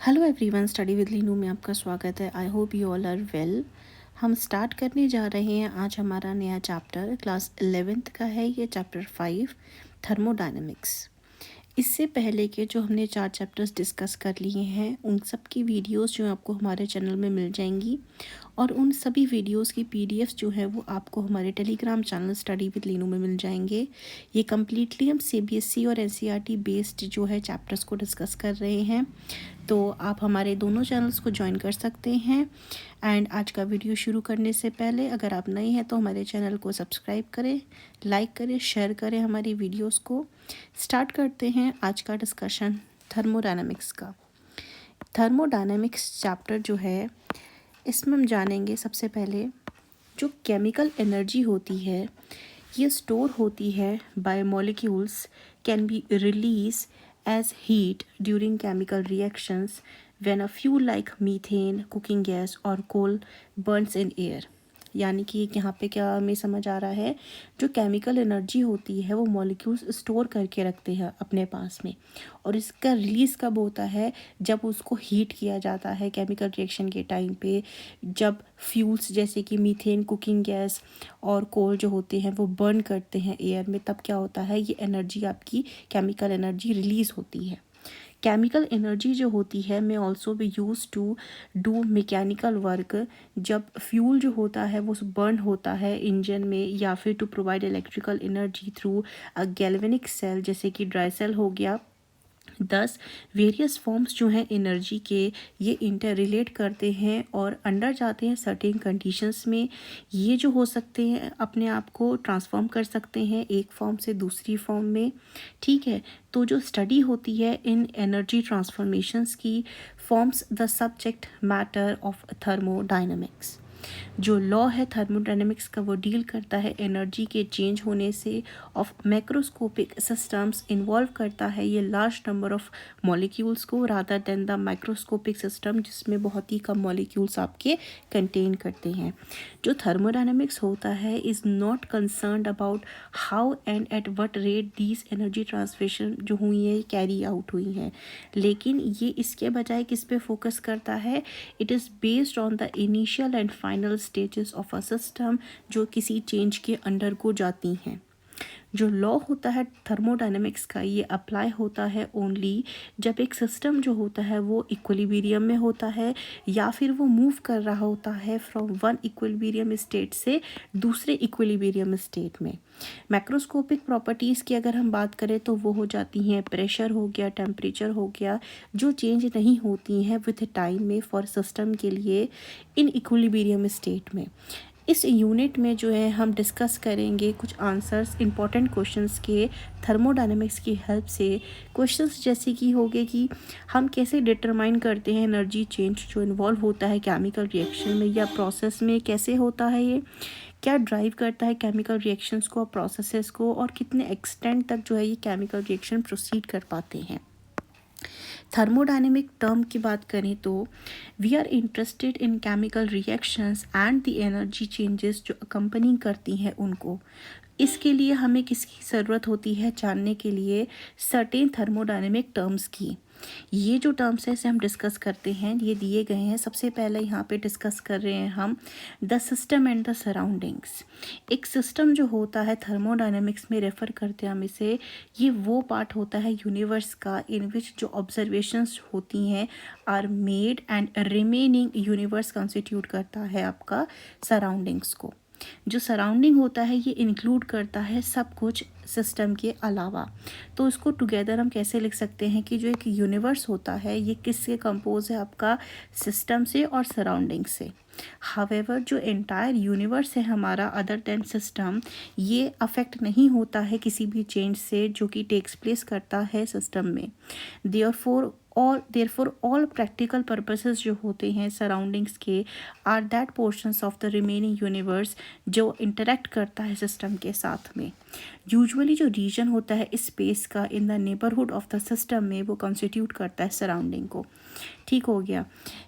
Hello everyone, study with Leenu में आपका स्वागत है। I hope you all are well. हम स्टार्ट करने जा रहे हैं आज हमारा नया चैप्टर। क्लास 11th का है ये चैप्टर 5, थर्मोडायनेमिक्स। इससे पहले के जो हमने 4 चैप्टर्स डिस्कस कर लिए हैं उन सब की वीडियोस जो आपको हमारे चैनल में मिल जाएंगी, और उन सभी वीडियोस की पीडीएफ्स जो है वो आपको हमारे Telegram channel study with Leenu में मिल जाएंगे। ये कम्प्लीटली हम सीबीएसई और एनसीईआरटी बेस्ड जो है चैप्टर्स को डिस्कस कर रहे हैं, तो आप हमारे दोनों चैनल्स को ज्वाइन कर सकते हैं। एंड आज का वीडियो शुरू करने से पहले अगर आप नए हैं तो हमारे चैनल को सब्सक्राइब करें, लाइक करें, शेयर करें हमारी वीडियोस को। स्टार्ट करते हैं आज का डिस्कशन थर्मोडायनामिक्स का। थर्मोडायनामिक्स चैप्टर जो है इसमें हम जानेंगे सबसे पहले जो केमिकल एनर्जी होती है ये स्टोर होती है by molecules, can be release as heat during chemical reactions when a fuel like methane, cooking gas or coal burns in air। यानी कि यहाँ पे क्या हमें समझ आ रहा है, जो केमिकल एनर्जी होती है वो मॉलिक्यूल्स स्टोर करके रखते हैं अपने पास में, और इसका रिलीज़ कब होता है, जब उसको हीट किया जाता है केमिकल रिएक्शन के टाइम पे। जब फ्यूल्स जैसे कि मीथेन, कुकिंग गैस और कोल जो होते हैं वो बर्न करते हैं एयर में, तब क्या होता है, ये एनर्जी आपकी केमिकल एनर्जी रिलीज़ होती है। केमिकल एनर्जी जो होती है may also be use to do mechanical work. जब फ्यूल जो होता है वो बर्न होता है इंजन में, या फिर to provide electrical energy through a galvanic cell जैसे कि ड्राई सेल हो गया। दस वेरियस फॉर्म्स जो हैं एनर्जी के ये इंटर रिलेट करते हैं और अंडर जाते हैं सर्टेन कंडीशंस में। ये जो हो सकते हैं अपने आप को ट्रांसफॉर्म कर सकते हैं एक फॉर्म से दूसरी फॉर्म में। ठीक है, तो जो स्टडी होती है इन एनर्जी ट्रांसफॉर्मेशंस की forms the subject matter of thermodynamics. जो लॉ है थर्मोडायनेमिक्स का वो डील करता है एनर्जी के चेंज होने से ऑफ मैक्रोस्कोपिक सिस्टम्स। इन्वॉल्व करता है ये लार्ज नंबर ऑफ मॉलिक्यूल्स को rather than the microscopic system जिसमें बहुत ही कम मॉलिक्यूल्स आपके कंटेन करते हैं। जो थर्मोडायनेमिक्स होता है is not concerned about how and at what rate these energy transformation जो हुई है कैरी आउट हुई हैं, लेकिन ये इसके बजाय किस पे फोकस करता है, it is based on the initial and final stages of a system जो किसी चेंज के अंडर को जाती हैं। जो लॉ होता है थर्मोडायनेमिक्स का ये अप्लाई होता है ओनली जब एक सिस्टम जो होता है वो इक्विलिब्रियम में होता है, या फिर वो मूव कर रहा होता है फ्रॉम वन इक्विलिब्रियम स्टेट से दूसरे इक्विलिब्रियम स्टेट में। मैक्रोस्कोपिक प्रॉपर्टीज़ की अगर हम बात करें तो वो हो जाती हैं प्रेशर हो गया, टेम्परेचर हो गया, जो चेंज नहीं होती हैं विथ टाइम में फॉर सिस्टम के लिए इन इक्विलिब्रियम स्टेट में। इस यूनिट में जो है हम डिस्कस करेंगे कुछ आंसर्स इंपॉर्टेंट क्वेश्चंस के थर्मोडायनेमिक्स की हेल्प से। क्वेश्चंस जैसे कि हो गए कि हम कैसे डिटरमाइन करते हैं एनर्जी चेंज जो इन्वॉल्व होता है केमिकल रिएक्शन में या प्रोसेस में, कैसे होता है ये, क्या ड्राइव करता है केमिकल रिएक्शंस को और प्रोसेसेस को, और कितने एक्सटेंट तक जो है ये केमिकल रिएक्शन प्रोसीड कर पाते हैं। थर्मोडायनेमिक टर्म की बात करें तो we are interested in chemical reactions and the energy changes जो अकम्पनी करती हैं उनको। इसके लिए हमें किसकी ज़रूरत होती है जानने के लिए, सर्टेन थर्मोडायनेमिक टर्म्स की। ये जो टर्म्स है इसे हम डिस्कस करते हैं, ये दिए गए हैं। सबसे पहले यहाँ पे डिस्कस कर रहे हैं हम the system and the surroundings. एक सिस्टम जो होता है थर्मोडायनेमिक्स में रेफ़र करते हैं हम इसे, ये वो पार्ट होता है यूनिवर्स का इन विच जो ऑब्जर्वेशंस होती हैं are made and remaining universe constitute करता है आपका सराउंडिंग्स को। जो सराउंडिंग होता है ये इंक्लूड करता है सब कुछ सिस्टम के अलावा। तो इसको टुगेदर हम कैसे लिख सकते हैं कि जो एक यूनिवर्स होता है ये किससे कंपोज है, आपका सिस्टम से और सराउंडिंग से। हावेवर जो एंटायर यूनिवर्स है हमारा अदर देन सिस्टम, ये अफेक्ट नहीं होता है किसी भी चेंज से जो कि टेक्स प्लेस करता है सिस्टम में। देयरफॉर ऑल प्रैक्टिकल पर्पसेस जो होते हैं सराउंडिंग्स के are that portions of the remaining universe जो इंटरेक्ट करता है सिस्टम के साथ में। यूजुअली जो रीजन होता है स्पेस का in the neighbourhood of the system में वो कॉन्स्टिट्यूट करता है सराउंडिंग को। ठीक हो गया।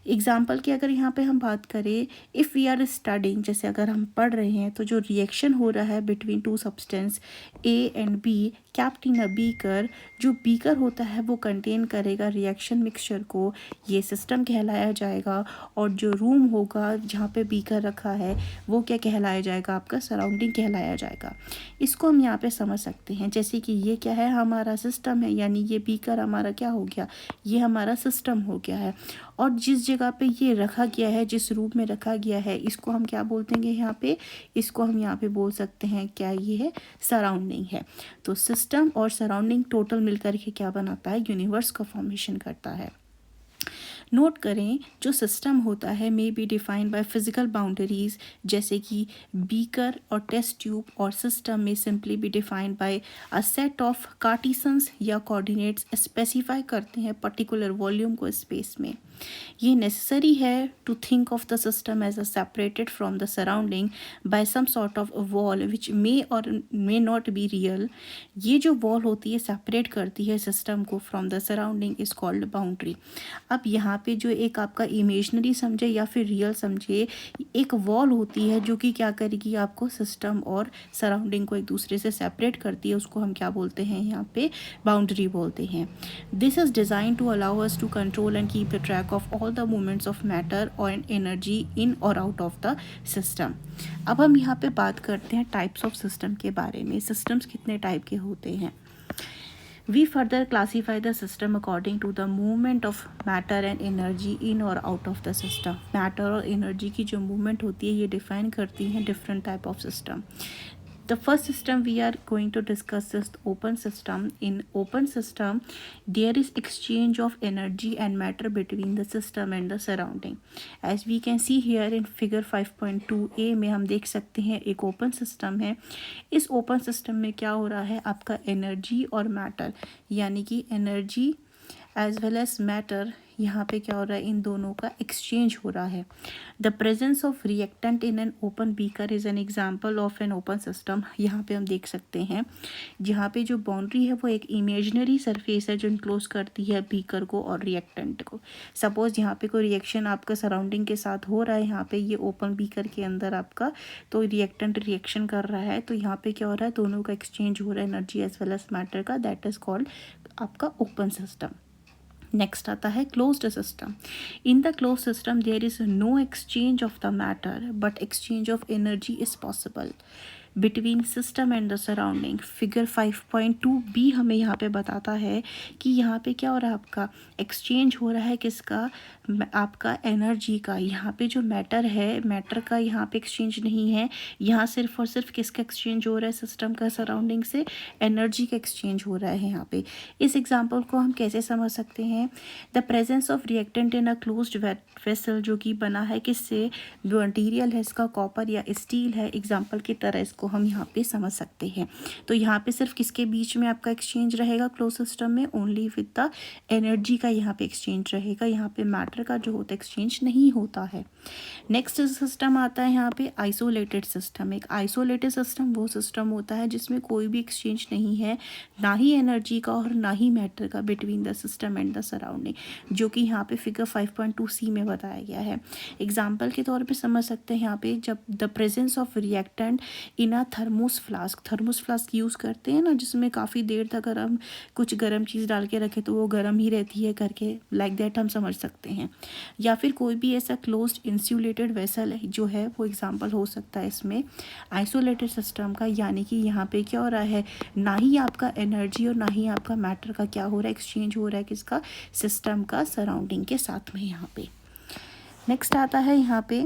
एग्जाम्पल की अगर यहाँ पे हम बात करें, इफ़ वी आर स्टडिंग, जैसे अगर हम पढ़ रहे हैं तो जो रिएक्शन हो रहा है between two substance A and be kept in a beaker, जो बीकर होता है वो कंटेन करेगा रिएक्शन मिक्सचर को, ये सिस्टम कहलाया जाएगा। और जो रूम होगा जहाँ पे बीकर रखा है वो क्या कहलाया जाएगा, आपका सराउंडिंग कहलाया जाएगा। इसको हम यहाँ पे समझ सकते हैं, जैसे कि ये क्या है, हमारा सिस्टम है, यानी ये बीकर हमारा क्या हो गया, ये हमारा सिस्टम हो गया है। और जिस जगह पे ये रखा गया है, जिस रूप में रखा गया है, इसको हम क्या बोलते हैं यहाँ पे, इसको हम यहाँ पे बोल सकते हैं क्या, ये है सराउंडिंग है। तो सिस्टम और सराउंडिंग टोटल मिलकर के क्या बनाता है, यूनिवर्स का फॉर्मेशन करता है। नोट करें, जो सिस्टम होता है may be defined by physical boundaries, जैसे कि बीकर और टेस्ट ट्यूब, और सिस्टम में simply be defined by a set of cartesians या कोऑर्डिनेट्स स्पेसिफाई करते हैं पर्टिकुलर वॉल्यूम को स्पेस में। ये नेसेसरी है to think of the system as a separated from the surrounding by some sort of wall which may और may not be real. ये जो वॉल होती है सेपरेट करती है सिस्टम को from the surrounding is called boundary. अब यहाँ पे जो एक आपका इमेजनरी समझे या फिर रियल समझे, एक वॉल होती है जो कि क्या करेगी, आपको सिस्टम और सराउंडिंग को एक दूसरे से सेपरेट करती है, उसको हम क्या बोलते हैं, यहाँ पे बाउंड्री बोलते हैं। This is design to allow us to control and keep the track of all the movements of matter और एनर्जी इन और आउट ऑफ द सिस्टम। अब हम यहाँ पे बात करते हैं टाइप्स ऑफ सिस्टम के बारे में। सिस्टम्स कितने टाइप के होते हैं। We further classify the system according to the movement of matter and energy in or out of the system. Matter और energy की जो movement होती है ये define करती हैं different type of system. The first system we are going to discuss is open system. In open system, there is exchange of energy and matter between the system and the surrounding. As we can see here in figure 5.2a में हम देख सकते हैं एक open system है। इस open system में क्या हो रहा है, आपका energy और matter, यानी कि energy as well as matter, यहाँ पे क्या हो रहा है, इन दोनों का एक्सचेंज हो रहा है। The presence of reactant in an open beaker is an example of an open system. यहाँ पे हम देख सकते हैं जहाँ पे जो बाउंड्री है वो एक इमेजनरी सरफेस है जो इनक्लोज करती है बीकर को और रिएक्टेंट को। सपोज यहाँ पे कोई रिएक्शन आपका सराउंडिंग के साथ हो रहा है, यहाँ पे ये ओपन बीकर के अंदर आपका तो रिएक्टेंट रिएक्शन कर रहा है, तो यहाँ पे क्या हो रहा है, दोनों का एक्सचेंज हो रहा है energy as well as matter का, दैट इज कॉल्ड आपका ओपन सिस्टम। नेक्स्ट आता है closed system. In the close system there is no exchange of the matter but exchange of energy is possible between system and the surrounding. Figure 5.2b हमें यहाँ पे बताता है कि यहाँ पे क्या हो रहा है, आपका एक्सचेंज हो रहा है किसका, आपका एनर्जी का। यहाँ पे जो मैटर है, मैटर का यहाँ पे एक्सचेंज नहीं है, यहाँ सिर्फ और सिर्फ किसका एक्सचेंज हो रहा है, सिस्टम का सराउंडिंग से एनर्जी का एक्सचेंज हो रहा है यहाँ पे। इस एग्जाम्पल को हम कैसे समझ सकते हैं, the presence of reactant in a closed vessel, जो कि बना है किससे, जो मटीरियल है इसका कॉपर या स्टील है, एग्जाम्पल की तरह इसको हम यहाँ पे समझ सकते हैं। तो यहाँ पे सिर्फ किसके बीच में आपका एक्सचेंज रहेगा क्लोज सिस्टम में, ओनली विद द एनर्जी का यहाँ पे एक्सचेंज रहेगा, यहाँ पे मैटर का जो होता है एक्सचेंज नहीं होता है। नेक्स्ट सिस्टम आता है यहाँ पे आइसोलेटेड सिस्टम। एक आइसोलेटेड सिस्टम वो सिस्टम होता है जिसमें कोई भी एक्सचेंज नहीं है, ना ही एनर्जी का और ना ही मैटर का, between the system and the surrounding, जो कि यहाँ पे फिगर 5.2c में बताया गया है। एग्जाम्पल के तौर पे समझ सकते हैं यहाँ पे, जब the presence of reactant in a thermos flask use करते हैं ना, जिसमें काफ़ी देर तक अगर हम कुछ गर्म चीज़ डाल के रखें तो वो गर्म ही रहती है करके, लाइक दैट हम समझ सकते हैं। या फिर कोई भी ऐसा क्लोज्ड इंसुलेटेड वेसल है जो है, वो एग्जांपल हो सकता है इसमें आइसोलेटेड सिस्टम का, यानी कि यहाँ पे क्या हो रहा है, ना ही आपका एनर्जी और ना ही आपका मैटर का क्या हो रहा है, एक्सचेंज हो रहा है किसका, सिस्टम का सराउंडिंग के साथ में। यहाँ पे नेक्स्ट आता है यहाँ पे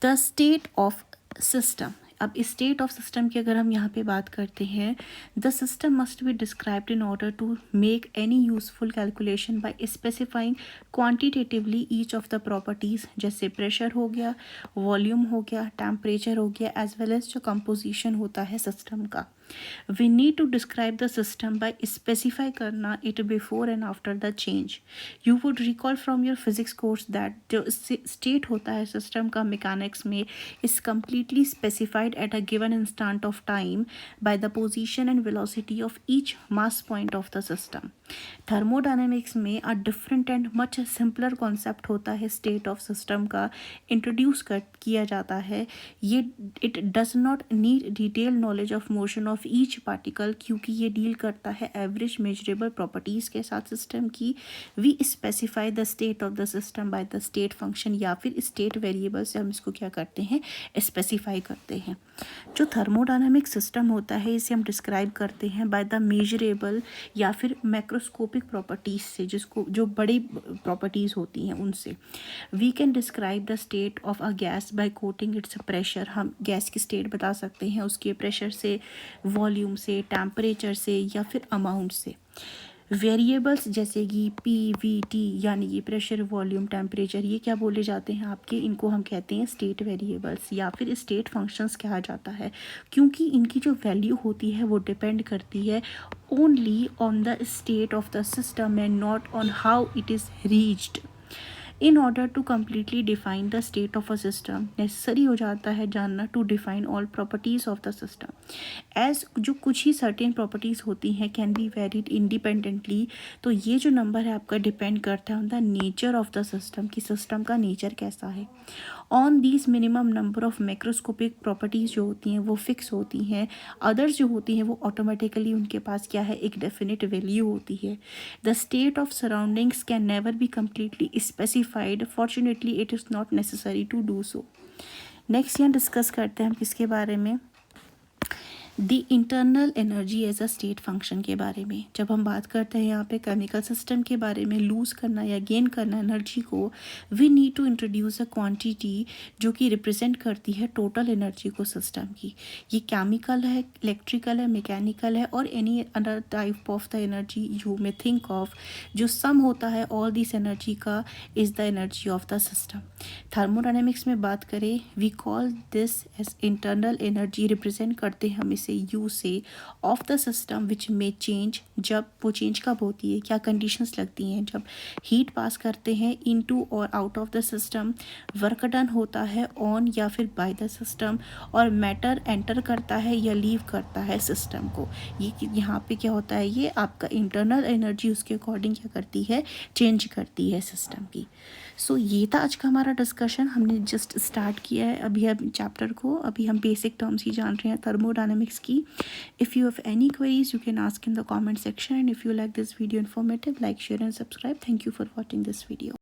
द स्टेट ऑफ सिस्टम। अब स्टेट ऑफ सिस्टम की अगर हम यहाँ पे बात करते हैं, the system must be described in order to make any useful calculation by specifying quantitatively each of the properties, जैसे प्रेशर हो गया, वॉल्यूम हो गया, टेम्परेचर हो गया, एज वेल एज जो कंपोजिशन होता है सिस्टम का। We need to describe the system by specify करना it before and after the change. You would recall from your physics course that जो स्टेट होता है सिस्टम का मैकेनिक्स में is completely specified at a given instant of time by the position and velocity of each mass point of the system. Thermodynamics में a different and much simpler concept होता है state of system का introduce किया जाता है। ये it does not need detail knowledge of motion of each particle, क्योंकि ये डील करता है एवरेज मेजरेबल प्रॉपर्टीज़ के साथ सिस्टम की। We specify the state of the system by the state function, या फिर स्टेट वेरिएबल से हम इसको क्या करते हैं, स्पेसिफाई करते हैं। जो थर्मोडायनामिक सिस्टम होता है इसे हम डिस्क्राइब करते हैं बाय द मेजरेबल या फिर मैक्रोस्कोपिक प्रॉपर्टीज़ से, जिसको जो बड़ी प्रॉपर्टीज़ होती हैं उनसे। We can describe the state of a gas by quoting its pressure. हम गैस की स्टेट बता सकते हैं उसके प्रेशर से, वॉल्यूम से, टेम्परेचर से, या फिर अमाउंट से। वेरिएबल्स जैसे कि पी वी टी यानी कि प्रेशर, वॉल्यूम, टेम्परेचर, ये क्या बोले जाते हैं आपके, इनको हम कहते हैं स्टेट वेरिएबल्स या फिर स्टेट फंक्शंस कहा जाता है, क्योंकि इनकी जो वैल्यू होती है वो डिपेंड करती है only on the state of the system and not on how it is reached. In order to completely define the state of a system necessary हो जाता है जानना to define all properties of the system. As जो कुछ ही certain properties होती हैं can be varied independently. तो ये जो नंबर है आपका डिपेंड करता है on the nature of the system, कि सिस्टम का नेचर कैसा है। On these minimum number of macroscopic properties जो होती हैं वो फिक्स होती हैं। अदर्स जो होती हैं वो ऑटोमेटिकली उनके पास क्या है, एक डेफिनेट वैल्यू होती है। The state of surroundings can never be completely specified, fortunately it is not necessary to do so. Next यहाँ डिस्कस करते हैं हम किसके बारे में, the internal energy as a state function के बारे में। जब हम बात करते हैं यहाँ पे केमिकल सिस्टम के बारे में, लूज़ करना या गेन करना एनर्जी को, we need to introduce a quantity जो कि रिप्रेजेंट करती है टोटल एनर्जी को सिस्टम की। ये केमिकल है, इलेक्ट्रिकल है, मैकेनिकल है, और any other type of the energy you may think of, जो सम होता है ऑल दिस एनर्जी का is the energy of the system. Thermodynamics में बात करें, we call this as internal energy, represent करते हैं हम इसे यू से, ऑफ द सिस्टम विच में चेंज। जब वो चेंज कब होती है, क्या कंडीशंस लगती हैं, जब हीट पास करते हैं इनटू और out of the system, work done होता है ऑन या फिर बाय द सिस्टम, और मैटर एंटर करता है या लीव करता है सिस्टम को। ये यहाँ पे क्या होता है, ये आपका इंटरनल एनर्जी उसके अकॉर्डिंग क्या करती है, चेंज करती है सिस्टम की। सो ये था आज का हमारा डिस्कशन। हमने जस्ट स्टार्ट किया है अभी हम चैप्टर को, अभी हम बेसिक टर्म्स ही जान रहे हैं थर्मोडायनेमिक्स की। If you have any queries you can ask in the comment section, and if you like this video informative, like, share and subscribe. Thank you for watching this video.